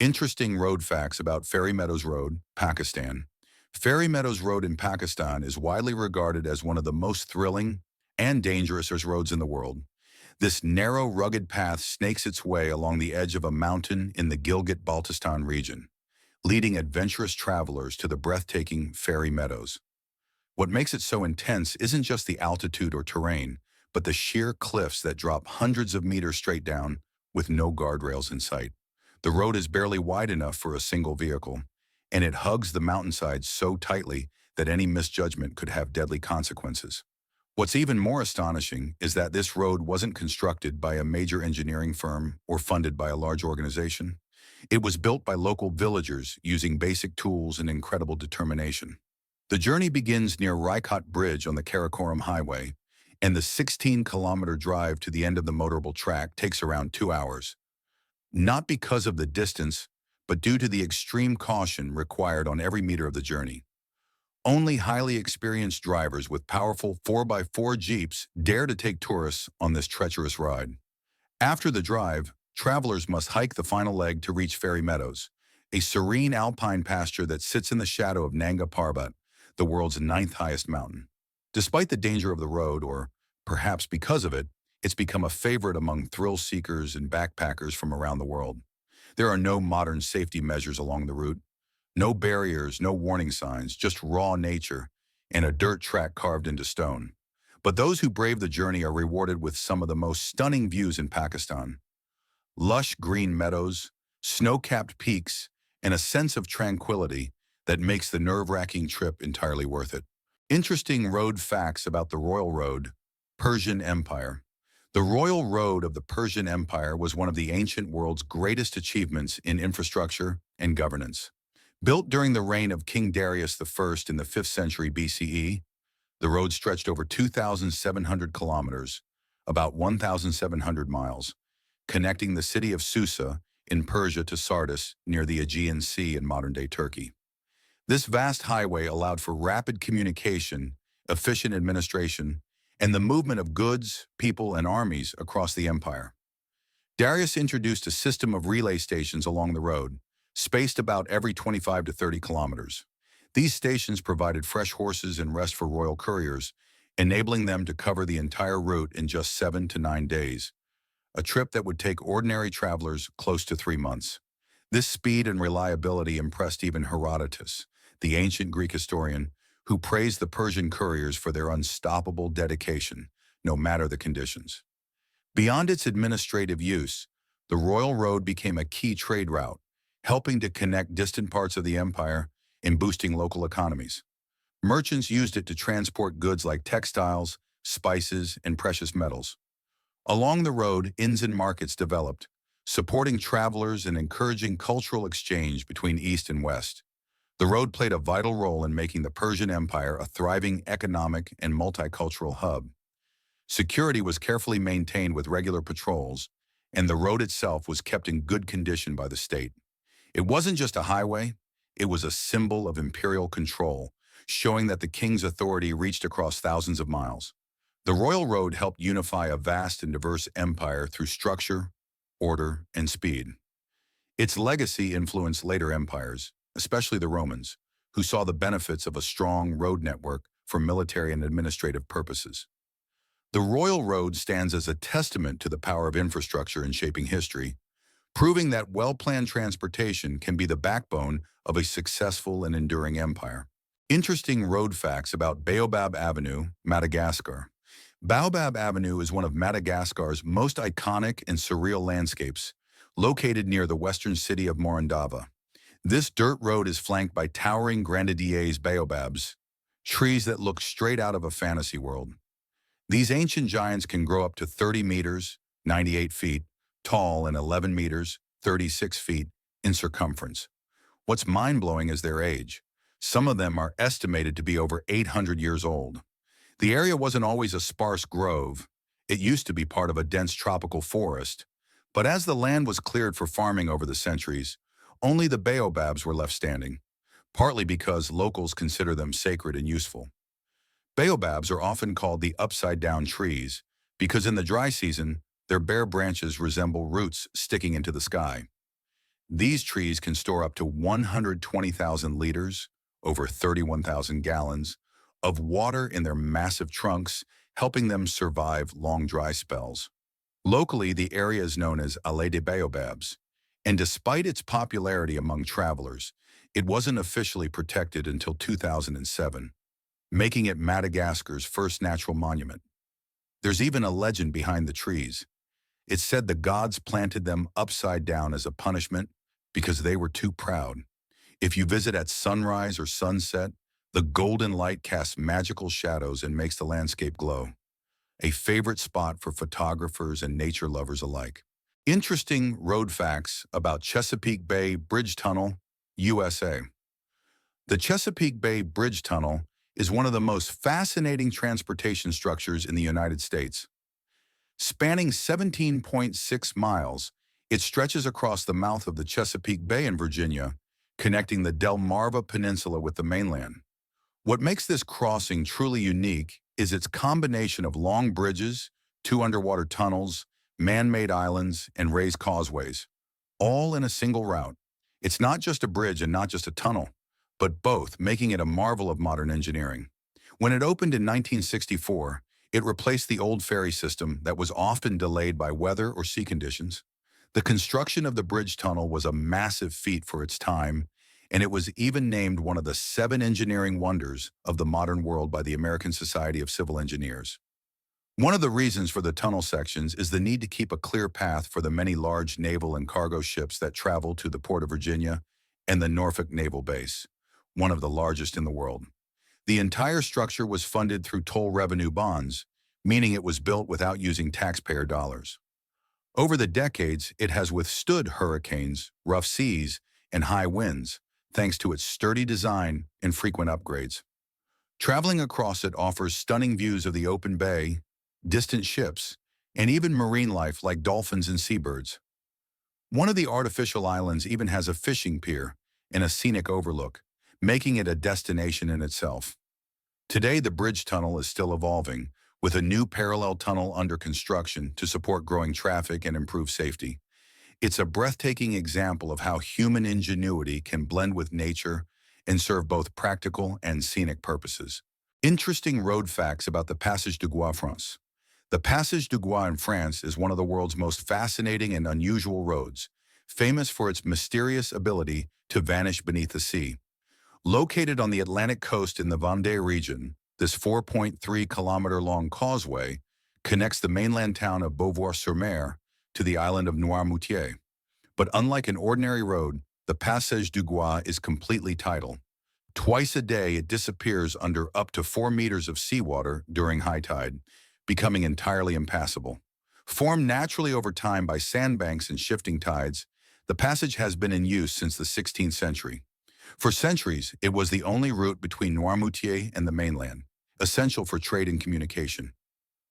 Interesting road facts about Fairy Meadows Road, Pakistan. Fairy Meadows Road in Pakistan is widely regarded as one of the most thrilling and dangerous roads in the world. This narrow, rugged path snakes its way along the edge of a mountain in the Gilgit-Baltistan region, leading adventurous travelers to the breathtaking Fairy Meadows. What makes it so intense isn't just the altitude or terrain, but the sheer cliffs that drop hundreds of meters straight down with no guardrails in sight. The road is barely wide enough for a single vehicle, and it hugs the mountainside so tightly that any misjudgment could have deadly consequences. What's even more astonishing is that this road wasn't constructed by a major engineering firm or funded by a large organization. It was built by local villagers using basic tools and incredible determination. The journey begins near Raikot Bridge on the Karakoram Highway, and the 16-kilometer drive to the end of the motorable track takes around 2 hours. Not because of the distance, but due to the extreme caution required on every meter of the journey. Only highly experienced drivers with powerful 4x4 Jeeps dare to take tourists on this treacherous ride. After the drive, travelers must hike the final leg to reach Fairy Meadows, a serene alpine pasture that sits in the shadow of Nanga Parbat, the world's ninth highest mountain. Despite the danger of the road, or perhaps because of it, it's become a favorite among thrill seekers and backpackers from around the world. There are no modern safety measures along the route. No barriers, no warning signs, just raw nature and a dirt track carved into stone. But those who brave the journey are rewarded with some of the most stunning views in Pakistan. Lush green meadows, snow-capped peaks, and a sense of tranquility that makes the nerve-wracking trip entirely worth it. Interesting road facts about the Royal Road, Persian Empire. The Royal Road of the Persian Empire was one of the ancient world's greatest achievements in infrastructure and governance. Built during the reign of King Darius I in the 5th century BCE, the road stretched over 2,700 kilometers, about 1,700 miles, connecting the city of Susa in Persia to Sardis near the Aegean Sea in modern-day Turkey. This vast highway allowed for rapid communication, efficient administration, and the movement of goods, people, and armies across the empire. Darius introduced a system of relay stations along the road, spaced about every 25 to 30 kilometers. These stations provided fresh horses and rest for royal couriers, enabling them to cover the entire route in just 7 to 9 days, a trip that would take ordinary travelers close to 3 months. This speed and reliability impressed even Herodotus, the ancient Greek historian, who praised the Persian couriers for their unstoppable dedication, no matter the conditions. Beyond its administrative use, the Royal Road became a key trade route, helping to connect distant parts of the empire and boosting local economies. Merchants used it to transport goods like textiles, spices, and precious metals. Along the road, inns and markets developed, supporting travelers and encouraging cultural exchange between East and West. The road played a vital role in making the Persian Empire a thriving economic and multicultural hub. Security was carefully maintained with regular patrols, and the road itself was kept in good condition by the state. It wasn't just a highway, it was a symbol of imperial control, showing that the king's authority reached across thousands of miles. The Royal Road helped unify a vast and diverse empire through structure, order, and speed. Its legacy influenced later empires, especially the Romans, who saw the benefits of a strong road network for military and administrative purposes. The Royal Road stands as a testament to the power of infrastructure in shaping history, proving that well-planned transportation can be the backbone of a successful and enduring empire. Interesting road facts about Baobab Avenue, Madagascar. Baobab Avenue is one of Madagascar's most iconic and surreal landscapes, located near the western city of Morondava. This dirt road is flanked by towering grenadiers baobabs, trees that look straight out of a fantasy world. These ancient giants can grow up to 30 meters, 98 feet, tall and 11 meters, 36 feet, in circumference. What's mind-blowing is their age. Some of them are estimated to be over 800 years old. The area wasn't always a sparse grove. It used to be part of a dense tropical forest. But as the land was cleared for farming over the centuries, only the baobabs were left standing, partly because locals consider them sacred and useful. Baobabs are often called the upside-down trees because in the dry season, their bare branches resemble roots sticking into the sky. These trees can store up to 120,000 liters, over 31,000 gallons, of water in their massive trunks, helping them survive long dry spells. Locally, the area is known as Allée des Baobabs, and despite its popularity among travelers, it wasn't officially protected until 2007, making it Madagascar's first natural monument. There's even a legend behind the trees. It's said the gods planted them upside down as a punishment because they were too proud. If you visit at sunrise or sunset, the golden light casts magical shadows and makes the landscape glow, a favorite spot for photographers and nature lovers alike. Interesting road facts about Chesapeake Bay Bridge Tunnel, USA. The Chesapeake Bay Bridge Tunnel is one of the most fascinating transportation structures in the United States. Spanning 17.6 miles, it stretches across the mouth of the Chesapeake Bay in Virginia, connecting the Delmarva Peninsula with the mainland. What makes this crossing truly unique is its combination of long bridges, two underwater tunnels, man-made islands, and raised causeways, all in a single route. It's not just a bridge and not just a tunnel, but both, making it a marvel of modern engineering. When it opened in 1964, it replaced the old ferry system that was often delayed by weather or sea conditions. The construction of the bridge tunnel was a massive feat for its time, and it was even named one of the 7 engineering wonders of the modern world by the American Society of Civil Engineers. One of the reasons for the tunnel sections is the need to keep a clear path for the many large naval and cargo ships that travel to the Port of Virginia and the Norfolk Naval Base, one of the largest in the world. The entire structure was funded through toll revenue bonds, meaning it was built without using taxpayer dollars. Over the decades, it has withstood hurricanes, rough seas, and high winds, thanks to its sturdy design and frequent upgrades. Traveling across it offers stunning views of the open bay, distant ships, and even marine life like dolphins and seabirds. One of the artificial islands even has a fishing pier and a scenic overlook, making it a destination in itself. Today, the bridge tunnel is still evolving, with a new parallel tunnel under construction to support growing traffic and improve safety. It's a breathtaking example of how human ingenuity can blend with nature and serve both practical and scenic purposes. Interesting road facts about the Passage du Gois, France. The Passage du Gois in France is one of the world's most fascinating and unusual roads, famous for its mysterious ability to vanish beneath the sea. Located on the Atlantic coast in the Vendée region, this 4.3-kilometer-long causeway connects the mainland town of Beauvoir-sur-Mer to the island of Noirmoutier. But unlike an ordinary road, the Passage du Gois is completely tidal. Twice a day, it disappears under up to 4 meters of seawater during high tide, becoming entirely impassable. Formed naturally over time by sandbanks and shifting tides, the passage has been in use since the 16th century. For centuries, it was the only route between Noirmoutier and the mainland, essential for trade and communication.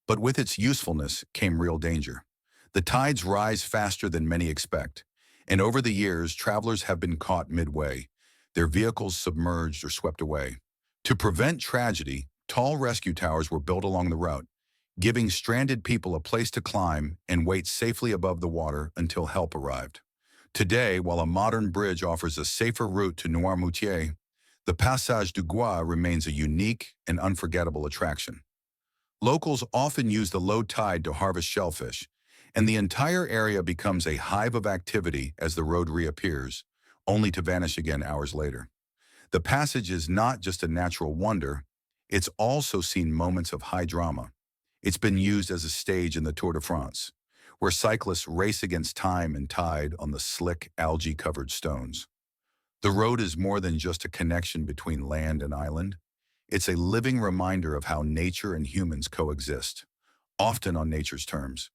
But with its usefulness came real danger. The tides rise faster than many expect, and over the years, travelers have been caught midway, their vehicles submerged or swept away. To prevent tragedy, tall rescue towers were built along the route, giving stranded people a place to climb and wait safely above the water until help arrived. Today, while a modern bridge offers a safer route to Noirmoutier, the Passage du Gois remains a unique and unforgettable attraction. Locals often use the low tide to harvest shellfish, and the entire area becomes a hive of activity as the road reappears, only to vanish again hours later. The passage is not just a natural wonder, it's also seen moments of high drama. It's been used as a stage in the Tour de France, where cyclists race against time and tide on the slick, algae-covered stones. The road is more than just a connection between land and island. It's a living reminder of how nature and humans coexist, often on nature's terms.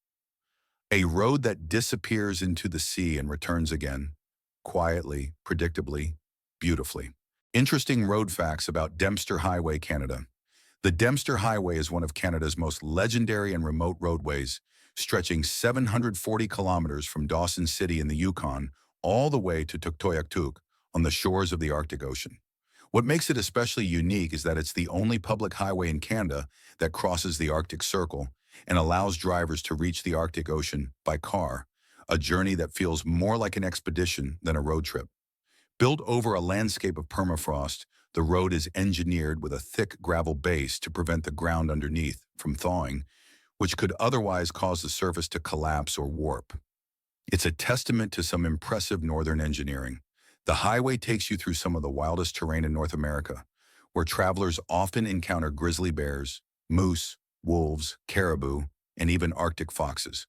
A road that disappears into the sea and returns again, quietly, predictably, beautifully. Interesting road facts about Dempster Highway, Canada. The Dempster Highway is one of Canada's most legendary and remote roadways, stretching 740 kilometers from Dawson City in the Yukon all the way to Tuktoyaktuk on the shores of the Arctic Ocean. What makes it especially unique is that it's the only public highway in Canada that crosses the Arctic Circle and allows drivers to reach the Arctic Ocean by car, a journey that feels more like an expedition than a road trip. Built over a landscape of permafrost, the road is engineered with a thick gravel base to prevent the ground underneath from thawing, which could otherwise cause the surface to collapse or warp. It's a testament to some impressive northern engineering. The highway takes you through some of the wildest terrain in North America, where travelers often encounter grizzly bears, moose, wolves, caribou, and even Arctic foxes.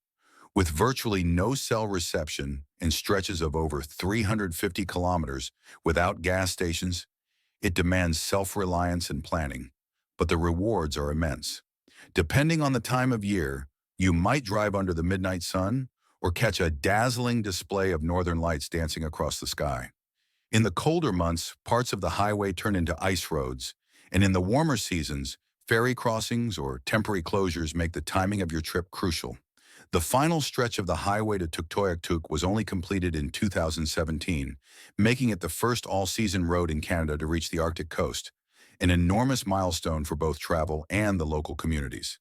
With virtually no cell reception and stretches of over 350 kilometers without gas stations, it demands self-reliance and planning, but the rewards are immense. Depending on the time of year, you might drive under the midnight sun or catch a dazzling display of northern lights dancing across the sky. In the colder months, parts of the highway turn into ice roads, and in the warmer seasons, ferry crossings or temporary closures make the timing of your trip crucial. The final stretch of the highway to Tuktoyaktuk was only completed in 2017, making it the first all-season road in Canada to reach the Arctic coast, an enormous milestone for both travel and the local communities.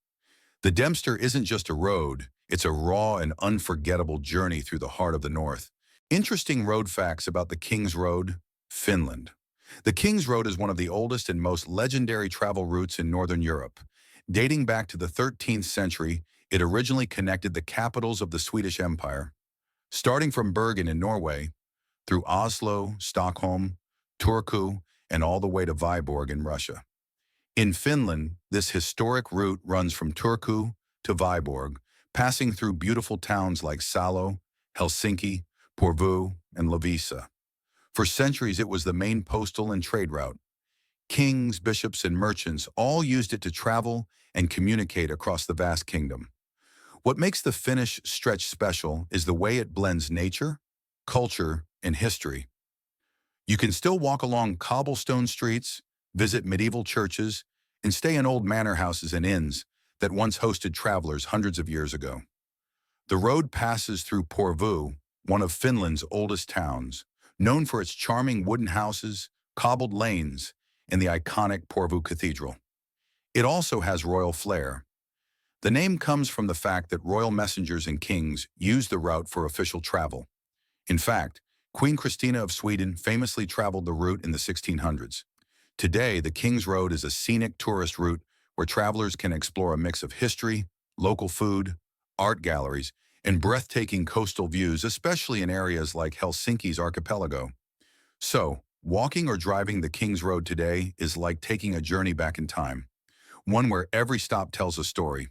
The Dempster isn't just a road, it's a raw and unforgettable journey through the heart of the North. Interesting road facts about the King's Road, Finland. The King's Road is one of the oldest and most legendary travel routes in Northern Europe. Dating back to the 13th century, it originally connected the capitals of the Swedish Empire, starting from Bergen in Norway, through Oslo, Stockholm, Turku, and all the way to Viborg in Russia. In Finland, this historic route runs from Turku to Viborg, passing through beautiful towns like Salo, Helsinki, Porvoo, and Lovisa. For centuries, it was the main postal and trade route. Kings, bishops, and merchants all used it to travel and communicate across the vast kingdom. What makes the Finnish stretch special is the way it blends nature, culture, and history. You can still walk along cobblestone streets, visit medieval churches, and stay in old manor houses and inns that once hosted travelers hundreds of years ago. The road passes through Porvoo, one of Finland's oldest towns, known for its charming wooden houses, cobbled lanes, and the iconic Porvoo Cathedral. It also has royal flair. The name comes from the fact that royal messengers and kings used the route for official travel. In fact, Queen Christina of Sweden famously traveled the route in the 1600s. Today, the King's Road is a scenic tourist route where travelers can explore a mix of history, local food, art galleries, and breathtaking coastal views, especially in areas like Helsinki's archipelago. So, walking or driving the King's Road today is like taking a journey back in time, one where every stop tells a story.